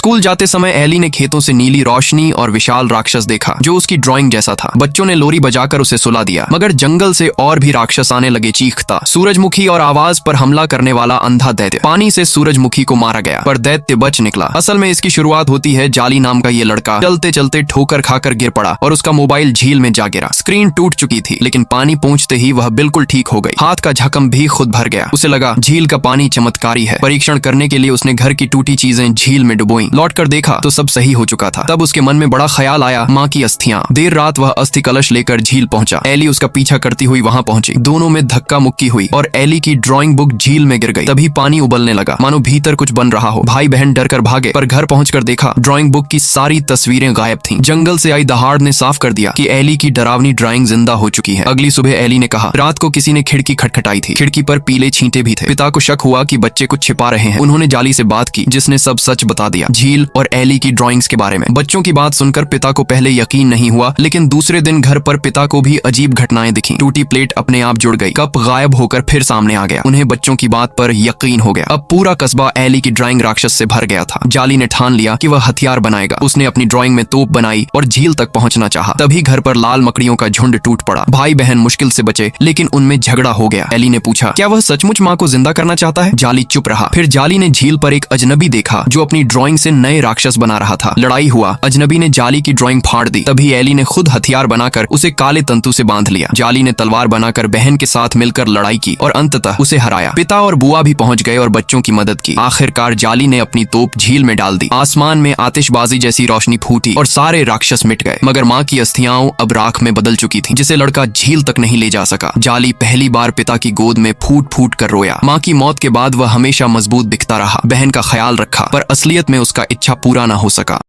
School जाते समय Eli ने खेतों से नीली रोशनी और विशाल राक्षस देखा जो उसकी ड्राइंग जैसा था। बच्चों ने लोरी बजाकर उसे सुला दिया, मगर जंगल से और भी राक्षस आने लगे। चीखता सूरजमुखी और आवाज पर हमला करने वाला अंधा दैत्य। पानी से सूरजमुखी को मारा गया, पर दैत्य बच निकला। असल में इसकी शुरुआत होती है जाली नाम का ये लड़का चलते चलते ठोकर खाकर गिर पड़ा और उसका मोबाइल झील में जा गिरा। स्क्रीन टूट चुकी थी, लेकिन पानी पहुंचते ही वह बिल्कुल ठीक हो गई। हाथ का झकम भी खुद भर गया। उसे लगा झील का पानी चमत्कारी है। परीक्षण करने के लिए उसने घर की टूटी चीजें झील में डुबोई। लौटकर देखा तो सब सही हो चुका था। तब उसके मन में बड़ा ख्याल आया, माँ की अस्थियां। देर रात वह अस्थि कलश लेकर झील पहुंचा। एली उसका पीछा करती हुई वहां पहुंची। दोनों में धक्का मुक्की हुई और एली की ड्राइंग बुक झील में गिर गई। तभी पानी उबलने लगा, मानो भीतर कुछ बन रहा हो। भाई बहन डरकर भागे, पर घर पहुंचकर देखा ड्राइंग बुक की सारी तस्वीरें गायब थीं। जंगल से आई दहाड़ ने साफ कर दिया कि एली की डरावनी ड्राइंग जिंदा हो चुकी है। अगली सुबह एली ने कहा, रात को किसी ने खिड़की खटखटाई थी। खिड़की पर पीले छींटे भी थे। पिता को शक हुआ कि बच्चे कुछ छिपा रहे हैं। उन्होंने जाली से बात की, जिसने सब सच बता दिया, झील और एली की ड्राइंग्स के बारे में। बच्चों की बात सुनकर पिता को पहले यकीन नहीं हुआ, लेकिन दूसरे दिन घर पर पिता को भी अजीब घटनाएं दिखी। टूटी प्लेट अपने आप जुड़ गई, कप गायब होकर फिर सामने आ गया। उन्हें बच्चों की बात पर यकीन हो गया। अब पूरा कस्बा एली की ड्राइंग राक्षस से भर गया था। जाली ने ठान लिया कि वह हथियार बनाएगा। उसने अपनी ड्राइंग में तोप बनाई और झील तक पहुंचना चाहा। तभी घर पर लाल मकड़ियों का झुंड टूट पड़ा। भाई बहन मुश्किल से बचे, लेकिन उनमें झगड़ा हो गया। एली ने पूछा, क्या वह सचमुच माँ को जिंदा करना चाहता है? जाली चुप रहा। फिर जाली ने झील पर एक अजनबी देखा जो अपनी ड्राइंग से नए राक्षस बना रहा था। लड़ाई हुआ। अजनबी ने जाली की ड्राइंग फाड़ दी। तभी एली ने खुद हथियार बनाकर उसे काले तंतु से बांध लिया। जाली ने तलवार बनाकर बहन के साथ मिलकर लड़ाई की और अंततः उसे हराया। पिता और बुआ भी पहुंच गए और बच्चों की मदद की। आखिरकार जाली ने अपनी तोप झील में डाल दी। आसमान में आतिशबाजी जैसी रोशनी फूटी और सारे राक्षस मिट गए, मगर माँ की अस्थियां अब राख में बदल चुकी थी, जिसे लड़का झील तक नहीं ले जा सका। जाली पहली बार पिता की गोद में फूट फूट कर रोया। माँ की मौत के बाद वह हमेशा मजबूत दिखता रहा, बहन का ख्याल रखा, पर असलियत में उसका इच्छा पूरा न हो सका।